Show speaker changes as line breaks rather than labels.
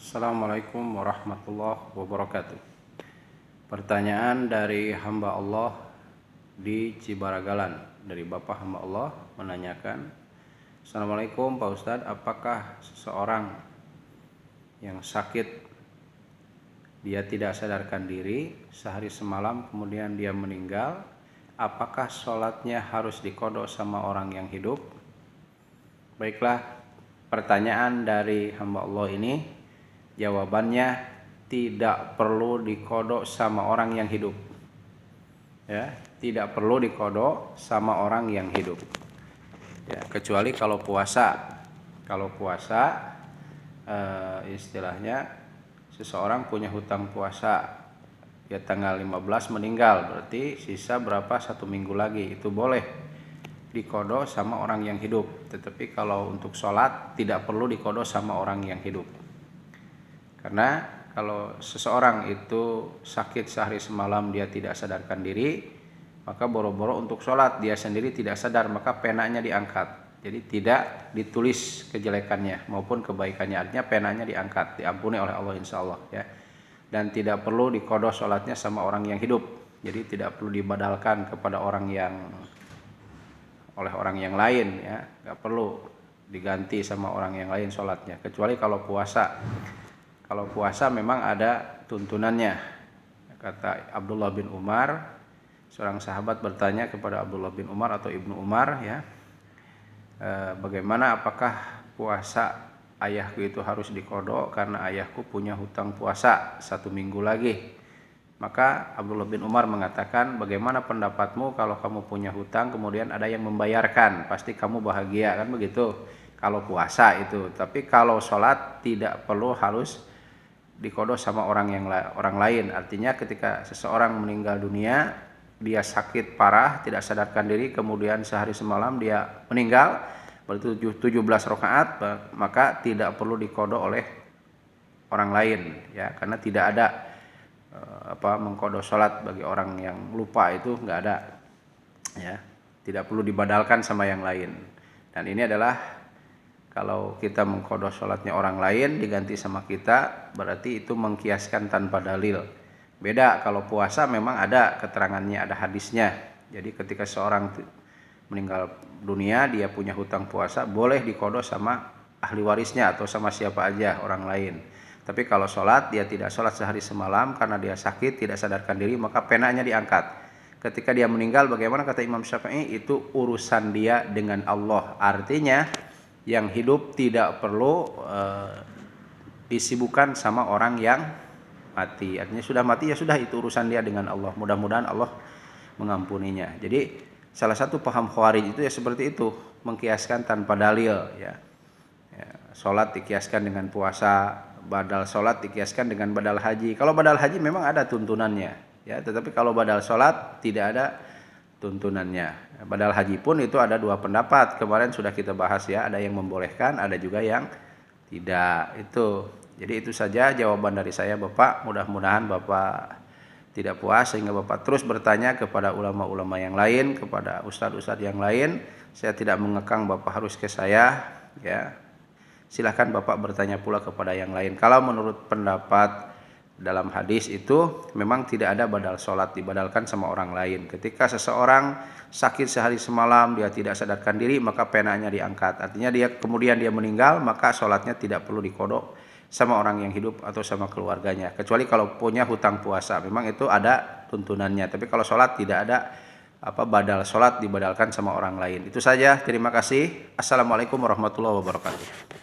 Assalamualaikum warahmatullahi wabarakatuh. Pertanyaan dari hamba Allah di Cibaragalan, dari Bapak hamba Allah menanyakan, Assalamualaikum Pak Ustadz, apakah seseorang yang sakit dia tidak sadarkan diri sehari semalam kemudian dia meninggal, apakah sholatnya harus diqodho sama orang yang hidup? Baiklah, pertanyaan dari hamba Allah ini, jawabannya tidak perlu diqodho sama orang yang hidup. Ya, tidak perlu diqodho sama orang yang hidup. Ya, kecuali kalau puasa. Kalau puasa, istilahnya seseorang punya hutang puasa, ya tanggal 15 meninggal, berarti sisa berapa? 1 minggu lagi, itu boleh diqodho sama orang yang hidup. Tetapi kalau untuk sholat tidak perlu diqodho sama orang yang hidup. Karena kalau seseorang itu sakit sehari semalam dia tidak sadarkan diri, maka boro-boro untuk sholat dia sendiri tidak sadar, maka penanya diangkat. Jadi tidak ditulis kejelekannya maupun kebaikannya, artinya penanya diangkat, diampuni oleh Allah insya Allah ya. Dan tidak perlu diqodho sholatnya sama orang yang hidup. Jadi tidak perlu dibadalkan kepada oleh orang yang lain ya, nggak perlu diganti sama orang yang lain sholatnya, kecuali kalau puasa. Kalau puasa memang ada tuntunannya. Kata Abdullah bin Umar, seorang sahabat bertanya kepada Abdullah bin Umar atau Ibnu Umar ya, bagaimana apakah puasa ayahku itu harus diqodho karena ayahku punya hutang puasa 1 minggu lagi. Maka Abdullah bin Umar mengatakan, bagaimana pendapatmu kalau kamu punya hutang kemudian ada yang membayarkan, pasti kamu bahagia kan begitu kalau puasa itu. Tapi kalau sholat tidak perlu harus diqodho sama orang lain. Artinya ketika seseorang meninggal dunia, dia sakit parah, tidak sadarkan diri, kemudian sehari semalam dia meninggal, berarti 17 rakaat, maka tidak perlu diqodho oleh orang lain ya, karena tidak ada mengqodho sholat bagi orang yang lupa, itu nggak ada ya, tidak perlu dibadalkan sama yang lain. Dan ini adalah kalau kita mengqodho sholatnya orang lain diganti sama kita, berarti itu mengkiaskan tanpa dalil. Beda kalau puasa memang ada keterangannya, ada hadisnya. Jadi ketika seorang meninggal dunia, dia punya hutang puasa, boleh diqodho sama ahli warisnya atau sama siapa aja orang lain. Tapi kalau sholat, dia tidak sholat sehari semalam karena dia sakit, tidak sadarkan diri, maka penanya diangkat. Ketika dia meninggal, bagaimana kata Imam Syafi'i, itu urusan dia dengan Allah. Artinya yang hidup tidak perlu disibukkan sama orang yang mati. Artinya sudah mati ya sudah, itu urusan dia dengan Allah. Mudah-mudahan Allah mengampuninya. Jadi salah satu paham Khawarij itu ya seperti itu, mengkiaskan tanpa dalil ya. Sholat dikiaskan dengan puasa, badal sholat dikiaskan dengan badal haji. Kalau badal haji memang ada tuntunannya ya, tetapi kalau badal sholat tidak ada tuntunannya. Badal haji pun itu ada 2 pendapat, kemarin sudah kita bahas ya, ada yang membolehkan, ada juga yang tidak. Itu jadi itu saja jawaban dari saya Bapak. Mudah-mudahan Bapak tidak puas sehingga Bapak terus bertanya kepada ulama-ulama yang lain, kepada ustadz-ustadz yang lain. Saya tidak mengekang Bapak harus ke saya ya. Silahkan Bapak bertanya pula kepada yang lain. Kalau menurut pendapat dalam hadis itu memang tidak ada badal sholat, dibadalkan sama orang lain. Ketika seseorang sakit sehari semalam, dia tidak sadarkan diri, maka penanya diangkat. Artinya kemudian dia meninggal, maka sholatnya tidak perlu diqodho sama orang yang hidup atau sama keluarganya. Kecuali kalau punya hutang puasa, memang itu ada tuntunannya. Tapi kalau sholat tidak ada badal sholat dibadalkan sama orang lain. Itu saja, terima kasih. Assalamualaikum warahmatullahi wabarakatuh.